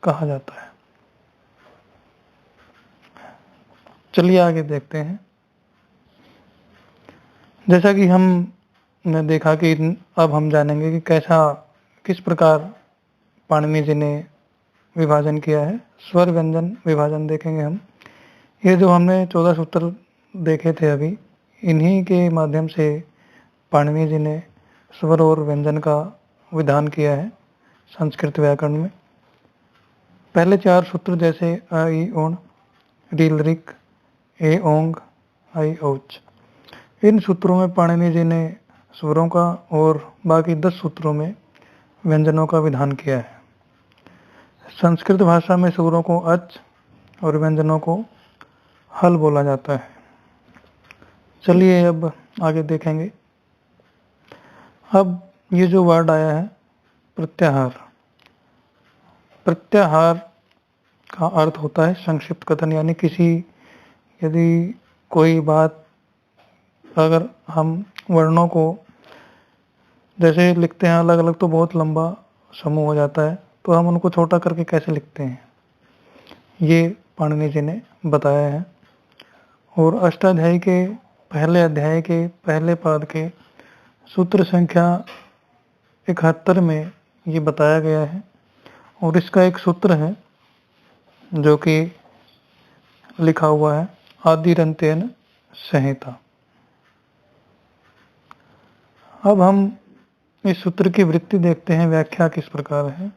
कहा जाता है। चलिए आगे देखते हैं। जैसा कि हमने देखा कि अब हम जानेंगे कि किस प्रकार पाणिनि जी ने विभाजन किया है। स्वर व्यंजन विभाजन देखेंगे हम। ये जो हमने 14 सूत्र देखे थे अभी, इन्हीं के माध्यम से पाणिनि जी ने स्वर और व्यंजन का विधान किया है संस्कृत व्याकरण में। पहले 4 सूत्र जैसे अ ई उण, रील ऋक, ए ओंग, आई औच, इन सूत्रों में पाणिनि जी ने स्वरों का और बाकी 10 सूत्रों में व्यंजनों का विधान किया है। संस्कृत भाषा में स्वरों को अच और व्यंजनों को हल बोला जाता है। चलिए अब आगे देखेंगे। अब ये जो वर्ड आया है प्रत्याहार, प्रत्याहार का अर्थ होता है संक्षिप्त कथन, यानी यदि कोई बात अगर हम वर्णों को जैसे लिखते हैं अलग अलग तो बहुत लंबा समूह हो जाता है, तो हम उनको छोटा करके कैसे लिखते हैं, ये पाणिनि जी ने बताया है। और अष्टाध्यायी के पहले अध्याय के पहले पाद के सूत्र संख्या 71 में ये बताया गया है। और इसका एक सूत्र है जो कि लिखा हुआ है आदिरंत्येन संहिता। अब हम इस सूत्र की वृत्ति देखते हैं, व्याख्या किस प्रकार है।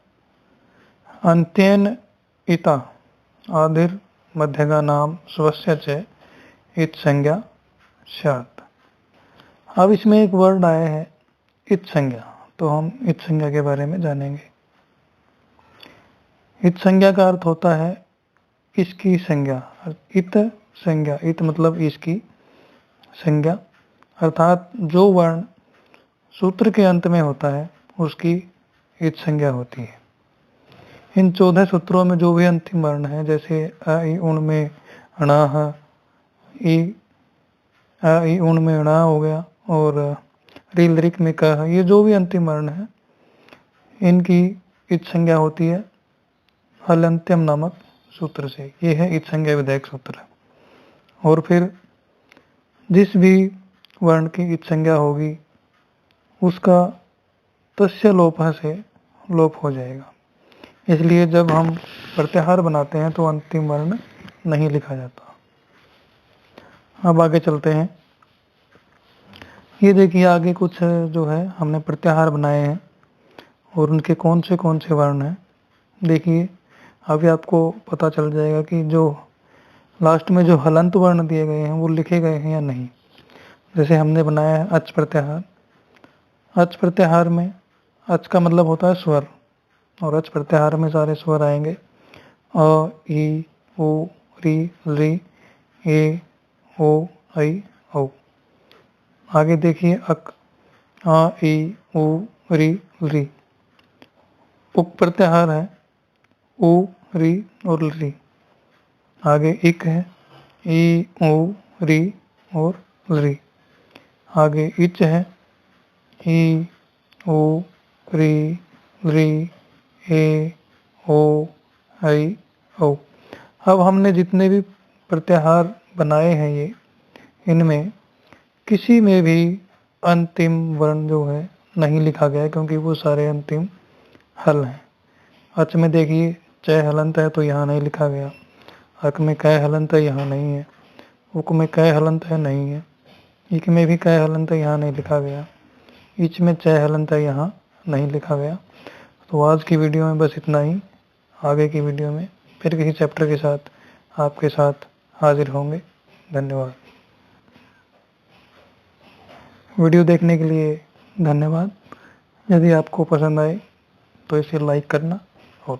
अंत्येन इता आदिर मध्यगा नाम स्वस्य च इत संज्ञा स्यात्। अब इसमें एक वर्ड आया है इत संज्ञा, तो हम इत संज्ञा के बारे में जानेंगे। इत संज्ञा का अर्थ होता है इसकी संज्ञा। इत संज्ञा, इत मतलब इसकी संज्ञा, अर्थात जो वर्ण सूत्र के अंत में होता है उसकी इत संज्ञा होती है। इन 14 सूत्रों में जो भी अंतिम वर्ण है, जैसे अ ई उण में अणाह, अ ई उण में अणा हो गया, और रील ऋक में कह, ये जो भी अंतिम वर्ण है इनकी इत संज्ञा होती है हलंत्यम नामक सूत्र से। ये है इत संज्ञा विधेयक सूत्र। और फिर जिस भी वर्ण की इत संज्ञा होगी उसका तस्य लोपः से लोप हो जाएगा। इसलिए जब हम प्रत्याहार बनाते हैं तो अंतिम वर्ण नहीं लिखा जाता। अब आगे चलते हैं। ये देखिए आगे कुछ जो है हमने प्रत्याहार बनाए हैं और उनके कौन से वर्ण हैं। देखिए अभी आपको पता चल जाएगा कि जो लास्ट में जो हलंत वर्ण दिए गए हैं वो लिखे गए हैं या नहीं। जैसे हमने बनाया है अच प्रत्याहार। अच प्रत्याहार में अच का मतलब होता है स्वर, और अच प्रत्याहार में सारे स्वर आएंगे अ ई उ री री ए ओ ऐ औ। आगे देखिए अक, आ ई उ री री। उक प्रत्याहार है उ री और री। आगे इक है ई उ री और री। आगे इच है ई उ री री ए ओ ऐ औ। अब हमने जितने भी प्रत्याहार बनाए हैं ये, इनमें किसी में भी अंतिम वर्ण जो है नहीं लिखा गया, क्योंकि वो सारे अंतिम हल हैं। अच में देखिए च हलंत है तो यहाँ नहीं लिखा गया। अक में कै हलंत है, यहाँ नहीं है। उक में कै हलंत है, नहीं है। इक में भी कै हलंत है, यहाँ नहीं लिखा गया। इच में च हलंत है, यहाँ नहीं लिखा गया। तो आज की वीडियो में बस इतना ही। आगे की वीडियो में फिर किसी चैप्टर के साथ आपके साथ हाजिर होंगे। धन्यवाद। वीडियो देखने के लिए धन्यवाद। यदि आपको पसंद आए तो इसे लाइक करना और